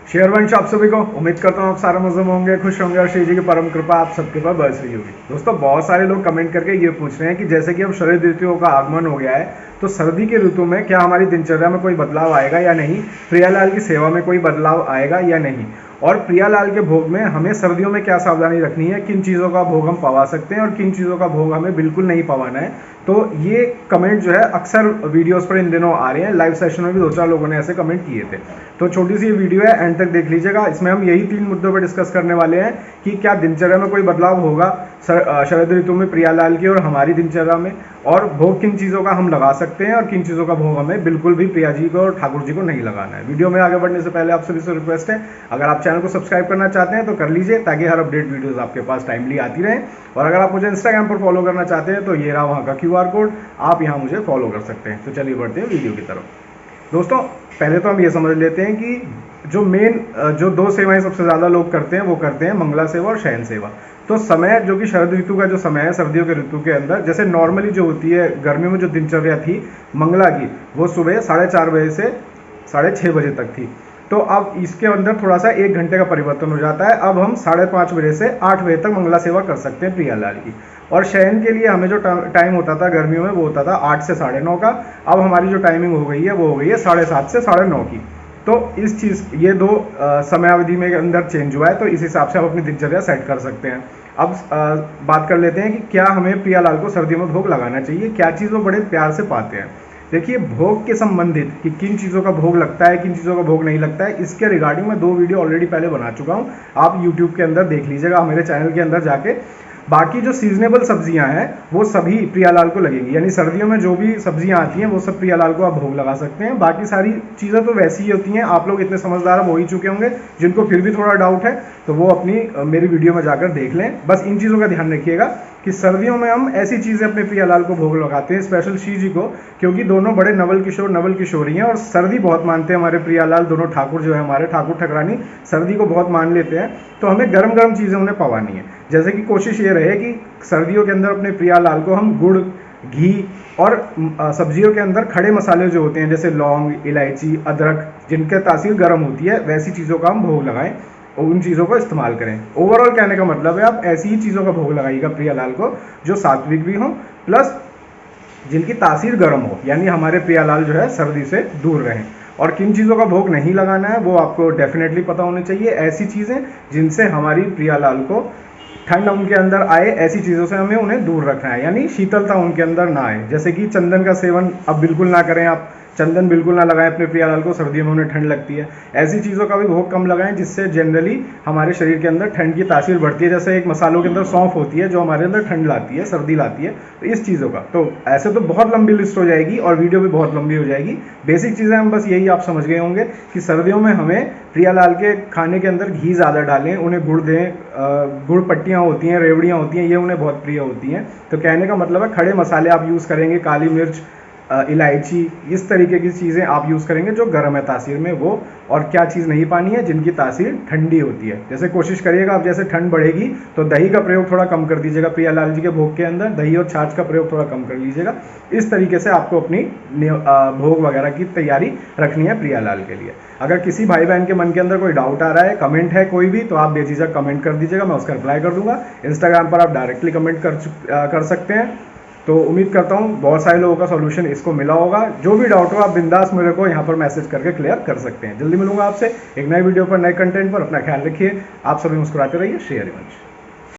शेयरवंश आप सभी को उम्मीद करता हूँ आप सारे मजे में होंगे, खुश होंगे और श्री जी की परम कृपा आप सबके ऊपर बरस रही होगी। दोस्तों बहुत सारे लोग कमेंट करके ये पूछ रहे हैं कि जैसे कि अब शरद ऋतुओं का आगमन हो गया है तो सर्दी के ऋतु में क्या हमारी दिनचर्या में कोई बदलाव आएगा या नहीं, प्रियालाल की सेवा में कोई बदलाव आएगा या नहीं, और प्रियालाल के भोग में हमें सर्दियों में क्या सावधानी रखनी है, किन चीज़ों का भोग हम पवा सकते हैं और किन चीज़ों का भोग हमें बिल्कुल नहीं पवाना है। तो ये कमेंट जो है अक्सर वीडियोस पर इन दिनों आ रहे हैं, लाइव सेशन में भी 2-4 लोगों ने ऐसे कमेंट किए थे। तो छोटी सी ये वीडियो है, एंड तक देख लीजिएगा। इसमें हम यही 3 मुद्दों पर डिस्कस करने वाले हैं कि क्या दिनचर्या में कोई बदलाव होगा शरद ऋतु में प्रियालाल की और हमारी दिनचर्या में, और भोग किन चीज़ों का हम लगा सकते हैं और किन चीज़ों का भोग हमें बिल्कुल भी प्रिया जी को और ठाकुर जी को नहीं लगाना है। वीडियो में आगे बढ़ने से पहले आप सभी से रिक्वेस्ट है, अगर आप चैनल को सब्सक्राइब करना चाहते हैं तो कर लीजिए ताकि हर अपडेट वीडियोस आपके पास टाइमली आती रहें। और अगर आप मुझे इंस्टाग्राम पर फॉलो करना चाहते हैं तो ये रहा वहाँ का QR कोड, आप यहाँ मुझे फॉलो कर सकते हैं। तो चलिए बढ़ते हैं वीडियो की तरफ। दोस्तों पहले तो हम ये समझ लेते हैं कि जो 2 सेवाएं सबसे ज़्यादा लोग करते हैं वो करते हैं मंगला सेवा और शयन सेवा। तो समय जो कि शरद ऋतु का जो समय है, सर्दियों के ऋतु के अंदर जैसे नॉर्मली जो होती है गर्मियों में जो दिनचर्या थी मंगला की, वो सुबह 4:30 बजे से 6:30 बजे तक थी। तो अब इसके अंदर थोड़ा सा 1 घंटे का परिवर्तन हो जाता है। अब हम 5:30 बजे से 8 बजे तक मंगला सेवा कर सकते हैं प्रियालाल की। और शयन के लिए हमें जो टाइम होता था गर्मियों में वो होता था 8 से 9:30 का। अब हमारी जो टाइमिंग हो गई है वो हो गई है 7:30 से 9:30 की। तो इस चीज़ ये 2 समयावधि में अंदर चेंज हुआ है, तो इस हिसाब से हम अपनी दिनचर्या सेट कर सकते हैं। अब बात कर लेते हैं कि क्या हमें प्रियालाल को सर्दियों में भोग लगाना चाहिए, क्या चीज़ वो बड़े प्यार से पाते हैं। देखिए भोग के संबंधित कि किन चीज़ों का भोग लगता है, किन चीज़ों का भोग नहीं लगता है, इसके रिगार्डिंग मैं 2 वीडियो ऑलरेडी पहले बना चुका हूँ। आप यूट्यूब के अंदर देख लीजिएगा, मेरे चैनल के अंदर जाके। बाकी जो सीजनेबल सब्जियां हैं वो सभी प्रियालाल को लगेंगी, यानी सर्दियों में जो भी सब्जियां आती हैं वो सब प्रियालाल को आप भोग लगा सकते हैं। बाकी सारी चीज़ें तो वैसी ही होती हैं, आप लोग इतने समझदार हो ही चुके होंगे। जिनको फिर भी थोड़ा डाउट है तो वो अपनी मेरी वीडियो में जाकर देख लें। बस इन चीज़ों का ध्यान रखिएगा कि सर्दियों में हम ऐसी चीज़ें अपने प्रियालाल को भोग लगाते हैं, स्पेशल श्री जी को, क्योंकि दोनों बड़े नवल किशोरी हैं और सर्दी बहुत मानते हैं हमारे प्रियालाल। दोनों ठाकुर जो है हमारे ठाकुर ठकरानी सर्दी को बहुत मान लेते हैं, तो हमें गर्म गर्म चीज़ें उन्हें पवानी है। जैसे कि कोशिश ये रहे कि सर्दियों के अंदर अपने प्रियालाल को हम गुड़, घी और सब्जियों के अंदर खड़े मसाले जो होते हैं जैसे लौंग, इलायची, अदरक, जिनके तासीर गर्म होती है, वैसी चीज़ों का हम भोग लगाएं और उन चीज़ों को इस्तेमाल करें। ओवरऑल कहने का मतलब है आप ऐसी ही चीज़ों का भोग लगाइएगा प्रियालाल को जो सात्विक भी हों प्लस जिनकी तासीर गर्म हो, यानी हमारे प्रियालाल जो है सर्दी से दूर रहें। और किन चीज़ों का भोग नहीं लगाना है वो आपको डेफिनेटली पता होनी चाहिए। ऐसी चीज़ें जिनसे हमारी प्रियालाल को ठंड उनके अंदर आए, ऐसी चीज़ों से हमें उन्हें दूर रखना है, यानी शीतलता उनके अंदर ना आए। जैसे कि चंदन का सेवन अब बिल्कुल ना करें, आप चंदन बिल्कुल ना लगाएं अपने प्रियालाल को, सर्दियों में उन्हें ठंड लगती है। ऐसी चीज़ों का भी भोग कम लगाएं जिससे जनरली हमारे शरीर के अंदर ठंड की तासीर बढ़ती है। जैसे एक मसालों के अंदर सौंफ होती है जो हमारे अंदर ठंड लाती है, सर्दी लाती है। तो इस चीज़ों का तो ऐसे तो बहुत लंबी लिस्ट हो जाएगी और वीडियो भी बहुत लंबी हो जाएगी। बेसिक चीज़ें हम बस यही आप समझ गए होंगे कि सर्दियों में हमें प्रियालाल के खाने के अंदर घी ज़्यादा डालें, उन्हें गुड़ दें। गुड़ पट्टियाँ होती हैं, रेवड़ियाँ होती हैं, ये उन्हें बहुत प्रिय होती हैं। तो कहने का मतलब है खड़े मसाले आप यूज़ करेंगे, काली मिर्च, इलायची, इस तरीके की चीज़ें आप यूज़ करेंगे जो गर्म है तासीर में वो। और क्या चीज़ नहीं पानी है, जिनकी तासीर ठंडी होती है। जैसे कोशिश करिएगा अब जैसे ठंड बढ़ेगी तो दही का प्रयोग थोड़ा कम कर दीजिएगा प्रियालाल जी के भोग के अंदर, दही और छाछ का प्रयोग थोड़ा कम कर लीजिएगा। इस तरीके से आपको अपनी भोग वगैरह की तैयारी रखनी है प्रियालाल के लिए। अगर किसी भाई बहन के मन के अंदर कोई डाउट आ रहा है, कमेंट है कोई भी, तो आप बेझिझक कमेंट कर दीजिएगा, मैं उसका रिप्लाई कर दूंगा। इंस्टाग्राम पर आप डायरेक्टली कमेंट कर सकते हैं। तो उम्मीद करता हूँ बहुत सारे लोगों का सॉल्यूशन इसको मिला होगा। जो भी डाउट हो आप बिंदास मेरे को यहाँ पर मैसेज करके क्लियर कर सकते हैं। जल्दी मिलूंगा आपसे एक नए वीडियो पर, नए कंटेंट पर। अपना ख्याल रखिए, आप सभी मुस्कुराते रहिए। शेयर।